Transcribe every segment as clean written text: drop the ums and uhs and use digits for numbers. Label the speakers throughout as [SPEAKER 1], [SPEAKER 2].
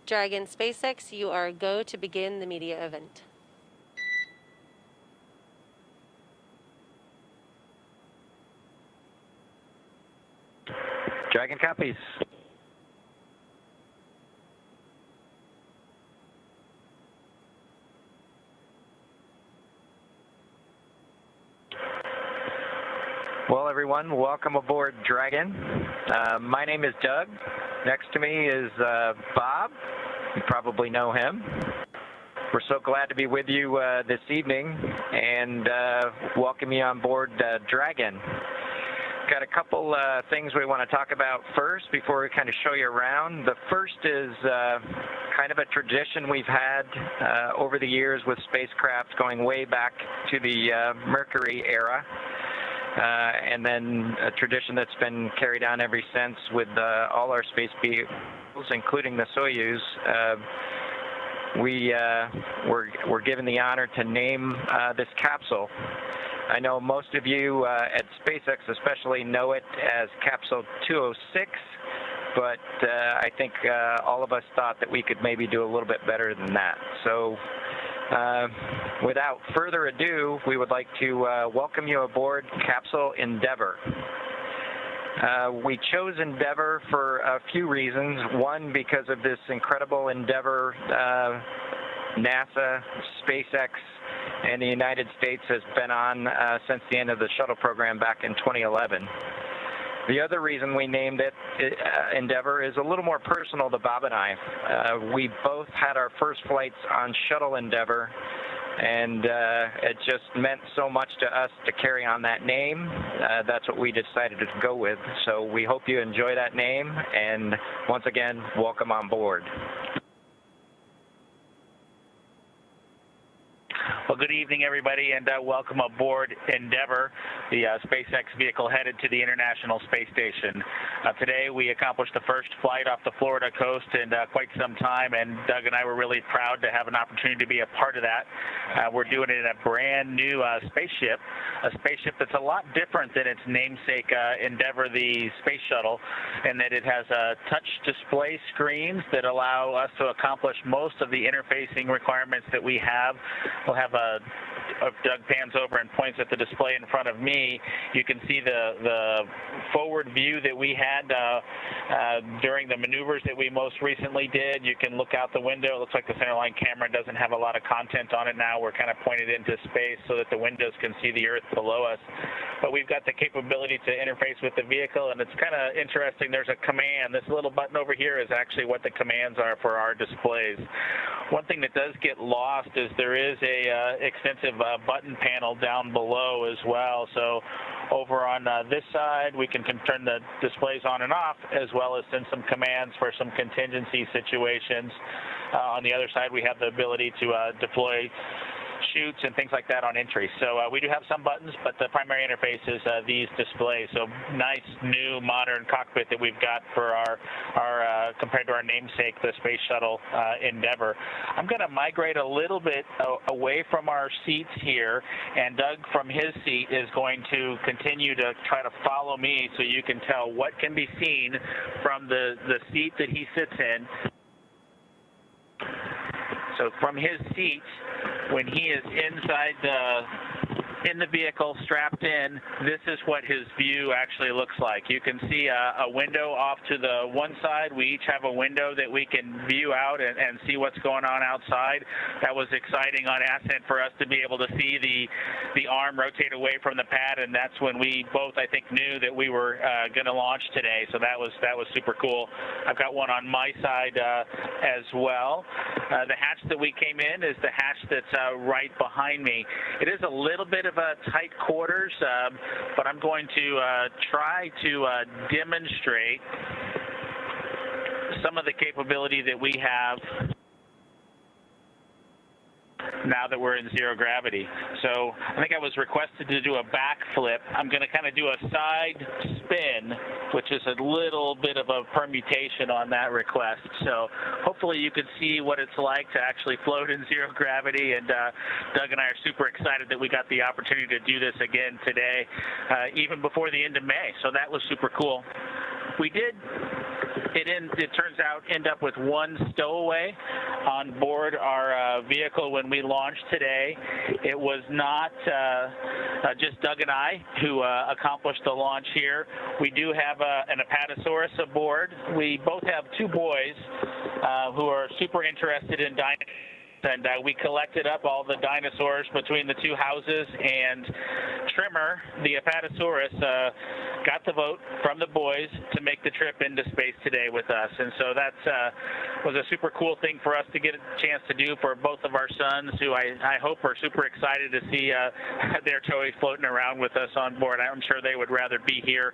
[SPEAKER 1] Dragon SpaceX, you are go to begin the media event.
[SPEAKER 2] Dragon copies. Well, everyone, welcome aboard Dragon. My name is Doug. Next to me is Bob. You probably know him. We're so glad to be with you this evening and welcome you on board Dragon. Got a couple things we want to talk about first before we kind of show you around. The first is kind of a tradition we've had over the years with spacecraft going way back to the Mercury era. And then a tradition that's been carried on ever since with all our space vehicles, including the Soyuz. We're given the honor to name this capsule. I know most of you at SpaceX especially know it as Capsule 206, but I think all of us thought that we could maybe do a little bit better than that. So without further ado, we would like to welcome you aboard Capsule Endeavour. We chose Endeavour for a few reasons. One, because of this incredible endeavor NASA, SpaceX, and the United States has been on since the end of the shuttle program back in 2011. The other reason we named it Endeavour is a little more personal to Bob and I. We both had our first flights on Shuttle Endeavour, and it just meant so much to us to carry on that name. That's what we decided to go with. So we hope you enjoy that name, and once again, welcome on board.
[SPEAKER 3] Well, good evening, everybody, and welcome aboard Endeavour, the SpaceX vehicle headed to the International Space Station. Today, we accomplished the first flight off the Florida coast in quite some time, and Doug and I were really proud to have an opportunity to be a part of that. We're doing it in a brand new spaceship that's a lot different than its namesake Endeavour, the space shuttle, in that it has touch display screens that allow us to accomplish most of the interfacing requirements that we have. We'll have Doug pans over and points at the display in front of me. You can see the forward view that we had during the maneuvers that we most recently did. You can look out the window. It looks like the centerline camera doesn't have a lot of content on it now. We're kind of pointed into space so that the windows can see the Earth below us. But we've got the capability to interface with the vehicle, and it's kind of interesting. There's a command. This little button over here is actually what the commands are for our displays. One thing that does get lost is there is a extensive button panel down below as well. So over on this side, we can turn the displays on and off, as well as send some commands for some contingency situations. On the other side, we have the ability to deploy chutes and things like that on entry. So we do have some buttons, but the primary interface is these displays. So nice, new, modern cockpit that we've got for our compared to our namesake, the Space Shuttle Endeavour. I'm going to migrate a little bit away from our seats here, and Doug from his seat is going to continue to try to follow me so you can tell what can be seen from the seat that he sits in. So from his seat, when he is inside in the vehicle, strapped in, this is what his view actually looks like. You can see a window off to the one side. We each have a window that we can view out and see what's going on outside. That was exciting on ascent for us to be able to see the arm rotate away from the pad, and that's when we both, I think, knew that we were going to launch today. So that was super cool. I've got one on my side as well. The hatch that we came in is the hatch that's right behind me. It is a little bit of a tight quarters, but I'm going to try to demonstrate some of the capability that we have now that we're in zero gravity. So I think I was requested to do a backflip. I'm going to kind of do a side spin, which is a little bit of a permutation on that request. So hopefully you can see what it's like to actually float in zero gravity, and Doug and I are super excited that we got the opportunity to do this again today, even before the end of May. So that was super cool. We did it turns out, end up with one stowaway on board our vehicle when we launched today. It was not just Doug and I who accomplished the launch here. We do have an Apatosaurus aboard. We both have two boys who are super interested in dinosaurs. And we collected up all the dinosaurs between the two houses, and Trimmer, the Apatosaurus, got the vote from the boys to make the trip into space today with us. And so that was a super cool thing for us to get a chance to do for both of our sons, who I hope are super excited to see their toys floating around with us on board. I'm sure they would rather be here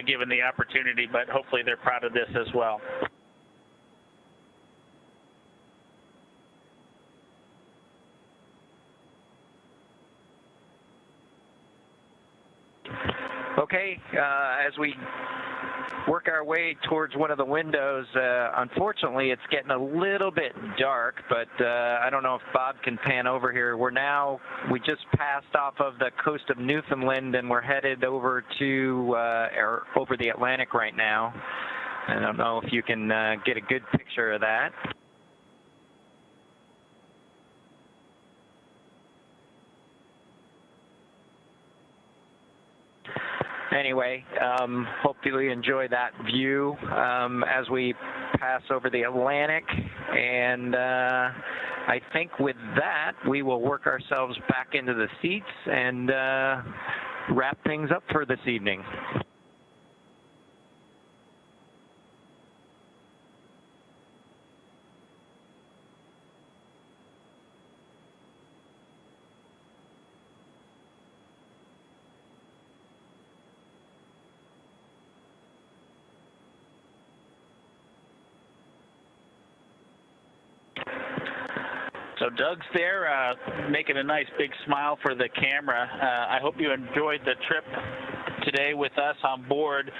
[SPEAKER 3] given the opportunity, but hopefully they're proud of this as well.
[SPEAKER 2] Okay, as we work our way towards one of the windows, unfortunately it's getting a little bit dark, but I don't know if Bob can pan over here. We just passed off of the coast of Newfoundland, and we're headed over to over the Atlantic right now. I don't know if you can get a good picture of that. Anyway, hopefully you enjoy that view as we pass over the Atlantic, and I think with that we will work ourselves back into the seats and wrap things up for this evening.
[SPEAKER 3] So Doug's there making a nice big smile for the camera. I hope you enjoyed the trip today with us on board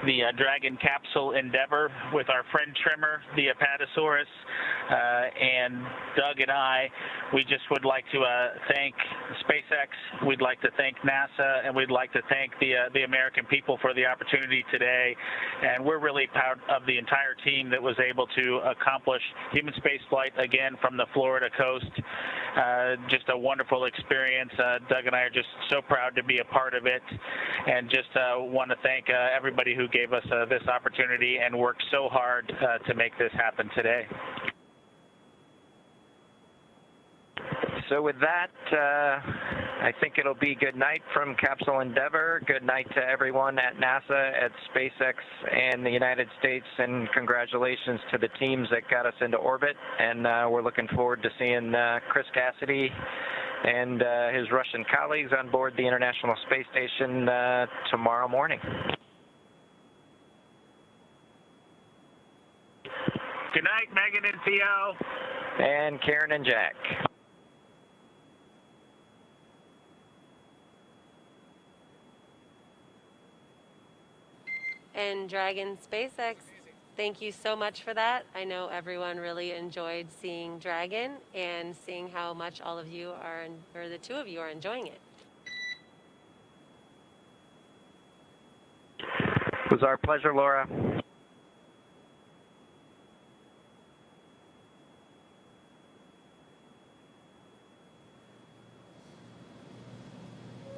[SPEAKER 3] the Dragon capsule Endeavour with our friend Trimmer, the Apatosaurus, and Doug and I. We just would like to thank SpaceX, we'd like to thank NASA, and we'd like to thank the American people for the opportunity today. And we're really proud of the entire team that was able to accomplish human spaceflight again from the Florida coast. Just a wonderful experience. Doug and I are just so proud to be a part of it, and just want to thank everybody who gave us this opportunity and worked so hard to make this happen today.
[SPEAKER 2] So with that, I think it'll be good night from Capsule Endeavour. Good night to everyone at NASA, at SpaceX, and the United States, and congratulations to the teams that got us into orbit. And we're looking forward to seeing Chris Cassidy and his Russian colleagues on board the International Space Station tomorrow morning.
[SPEAKER 3] Good night, Megan and Theo.
[SPEAKER 2] And Karen and Jack.
[SPEAKER 1] And Dragon SpaceX, thank you so much for that. I know everyone really enjoyed seeing Dragon and seeing how much all of you are, or the two of you are enjoying it.
[SPEAKER 2] It was our pleasure, Laura.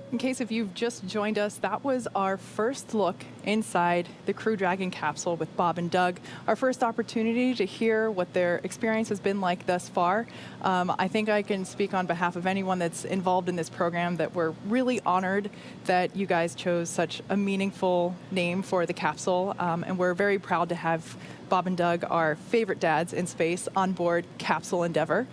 [SPEAKER 4] In case if you've just joined us, that was our first look inside the Crew Dragon capsule with Bob and Doug. Our first opportunity to hear what their experience has been like thus far. I think I can speak on behalf of anyone that's involved in this program that we're really honored that you guys chose such a meaningful name for the capsule. And we're very proud to have Bob and Doug, our favorite dads in space, on board Capsule Endeavour.